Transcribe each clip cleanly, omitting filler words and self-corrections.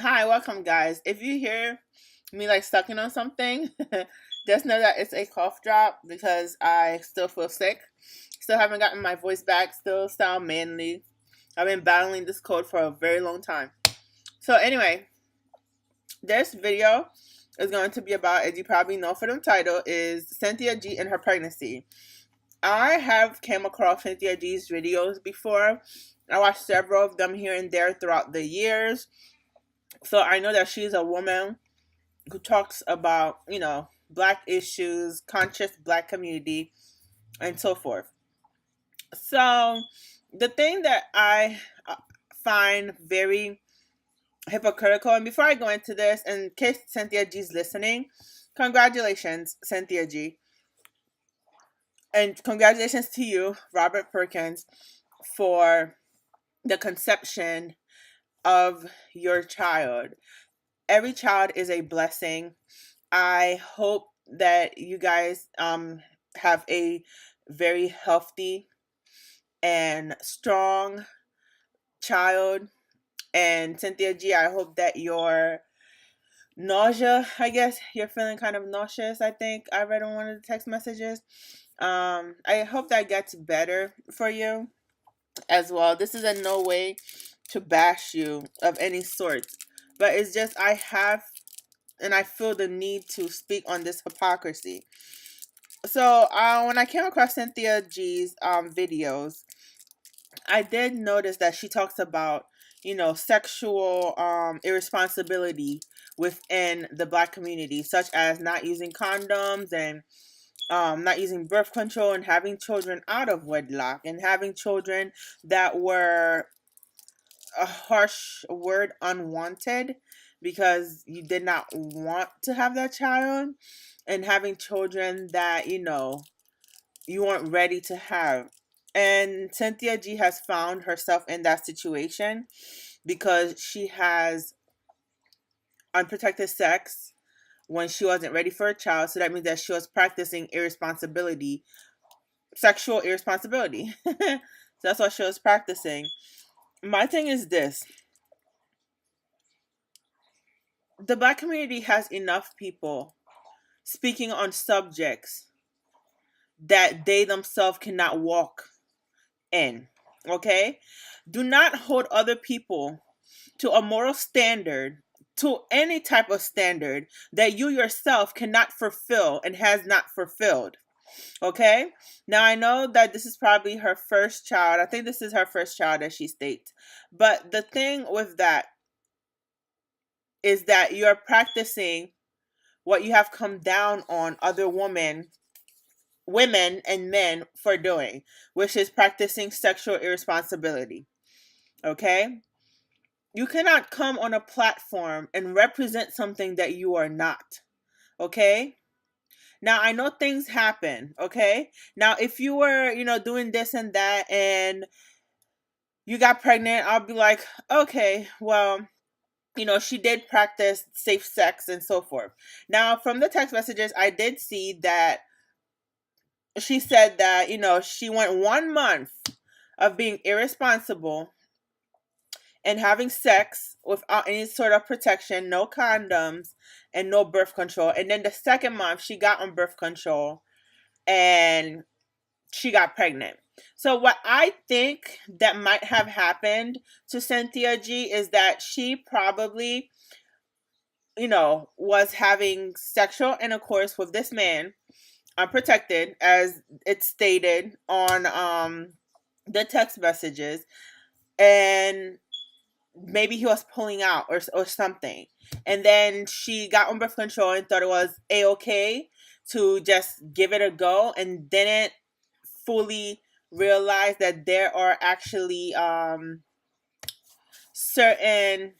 Hi, welcome guys. If you hear me like sucking on something, just know that it's a cough drop because I still feel sick. Still haven't gotten my voice back, still sound manly. I've been battling this cold for a very long time. So anyway, this video is going to be about, as you probably know from the title, is Cynthia G and her pregnancy. I have came across Cynthia G's videos before. I watched several of them here and there throughout the years. So I know that she's a woman who talks about, black issues, conscious black community, and so forth. So, the thing that I find very hypocritical, and before I go into this, in case Cynthia G's listening, congratulations, Cynthia G. And congratulations to you, Robert Perkins, for the conception of your child. Every child is a blessing. I hope that you guys have a very healthy and strong child. And Cynthia G, I hope that your nausea, I guess you're feeling kind of nauseous, I think I read on one of the text messages. I hope that gets better for you as well. This is in no way to bash you of any sort, but it's just I have and I feel the need to speak on this hypocrisy. So when I came across Cynthia G's videos, I did notice that she talks about, sexual irresponsibility within the black community, such as not using condoms and not using birth control and having children out of wedlock and having children that were, a harsh word, unwanted, because you did not want to have that child, and having children that you weren't ready to have. And Cynthia G has found herself in that situation because she has unprotected sex when she wasn't ready for a child. So that means that she was practicing irresponsibility, sexual irresponsibility. So that's what she was practicing. My thing is this: the black community has enough people speaking on subjects that they themselves cannot walk in. Okay? Do not hold other people to a moral standard, to any type of standard that you yourself cannot fulfill and has not fulfilled. Okay? Now I know that this is probably her first child. I think this is her first child, as she states. But the thing with that is that you're practicing what you have come down on other women and men for doing, which is practicing sexual irresponsibility. Okay? You cannot come on a platform and represent something that you are not. Okay? Now, I know things happen. Okay? Now, if you were, doing this and that and you got pregnant, I'll be like, okay, well, she did practice safe sex and so forth. Now, from the text messages, I did see that she said that, she went 1 month of being irresponsible and having sex without any sort of protection, no condoms, and no birth control. And then the second month, she got on birth control and she got pregnant. So, what I think that might have happened to Cynthia G is that she probably, was having sexual intercourse with this man unprotected, as it's stated on the text messages, and maybe he was pulling out or something. And then she got on birth control and thought it was a-okay to just give it a go, and didn't fully realize that there are actually certain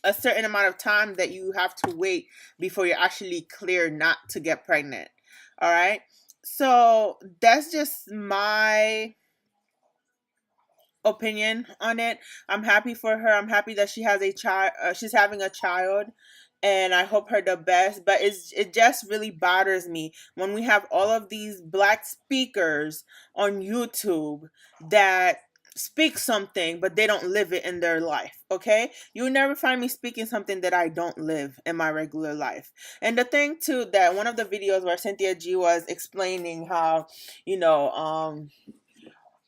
a certain amount of time that you have to wait before you're actually clear not to get pregnant. All right. So that's just my opinion on it. I'm happy for her. I'm happy that she has a child. She's having a child, and I hope her the best. But it just really bothers me when we have all of these black speakers on YouTube that speak something, but they don't live it in their life. Okay, you never find me speaking something that I don't live in my regular life. And the thing too, that one of the videos where Cynthia G was explaining how, you know,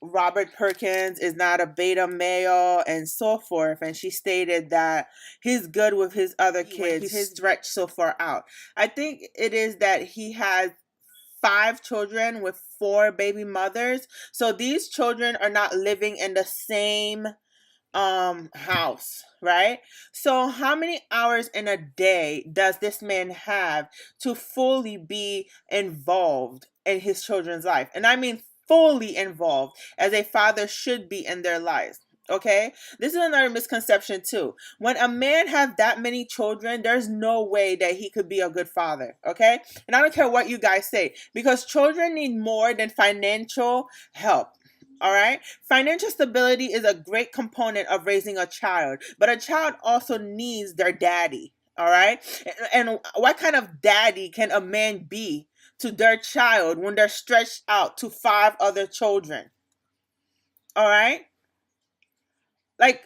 Robert Perkins is not a beta male and so forth. And she stated that he's good with his other kids. He's stretched so far out. I think it is that he has 5 children with 4 baby mothers. So these children are not living in the same house, right? So how many hours in a day does this man have to fully be involved in his children's life? And I mean fully involved, as a father should be in their lives. Okay, this is another misconception too. When a man has that many children, there's no way that he could be a good father. Okay, and I don't care what you guys say, because children need more than financial help. All right. Financial stability is a great component of raising a child, but a child also needs their daddy. All right. And what kind of daddy can a man be to their child when they're stretched out to 5 other children? All right. Like,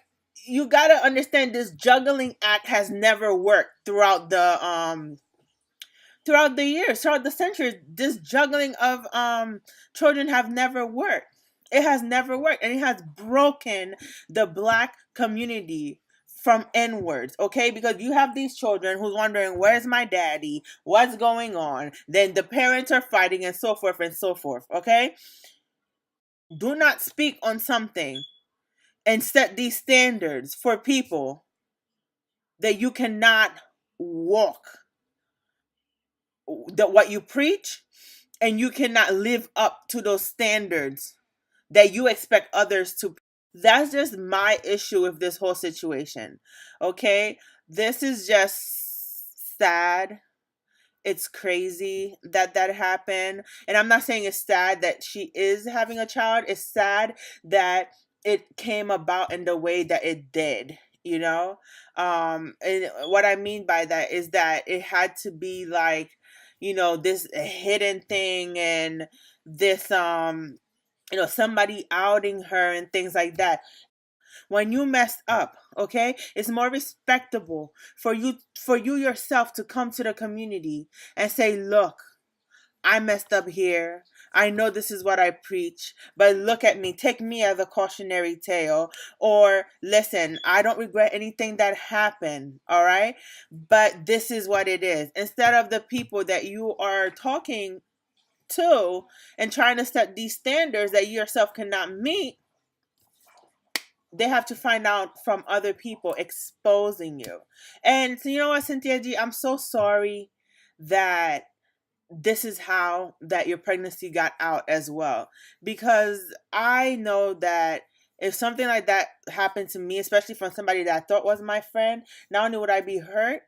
you got to understand, this juggling act has never worked throughout the years, throughout the centuries. This juggling of children have never worked. It has never worked, and it has broken the Black community from inwards. Okay, because you have these children who's wondering, where's my daddy, what's going on, then the parents are fighting, and so forth and so forth. Okay, do not speak on something and set these standards for people that you cannot walk, that what you preach, and you cannot live up to those standards that you expect others to. That's just my issue with this whole situation. Okay, this is just sad. It's crazy that that happened, and I'm not saying it's sad that she is having a child. It's sad that it came about in the way that it did, you know. And what I mean by that is that it had to be like, you know, this hidden thing, and this somebody outing her and things like that. When you messed up, okay, it's more respectable for you yourself to come to the community and say, look, I messed up here. I know this is what I preach, but look at me. Take me as a cautionary tale. Or listen, I don't regret anything that happened, all right? But this is what it is. Instead of the people that you are talking to and trying to set these standards that you yourself cannot meet, they have to find out from other people exposing you. And so, you know what, Cynthia G, I'm so sorry that this is how that your pregnancy got out as well, because I know that if something like that happened to me, especially from somebody that I thought was my friend, not only would I be hurt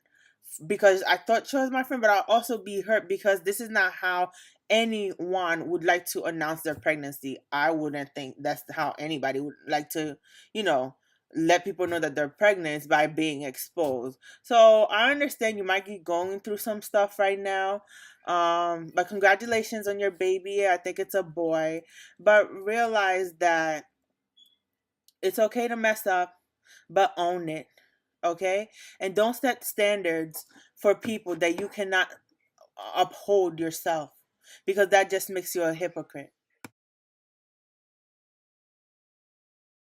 because I thought she was my friend, but I'll also be hurt because this is not how anyone would like to announce their pregnancy. I wouldn't think that's how anybody would like to, you know, let people know that they're pregnant, by being exposed. So I understand you might be going through some stuff right now. But congratulations on your baby. I think it's a boy. But realize that it's okay to mess up, but own it. Okay? And don't set standards for people that you cannot uphold yourself, because that just makes you a hypocrite.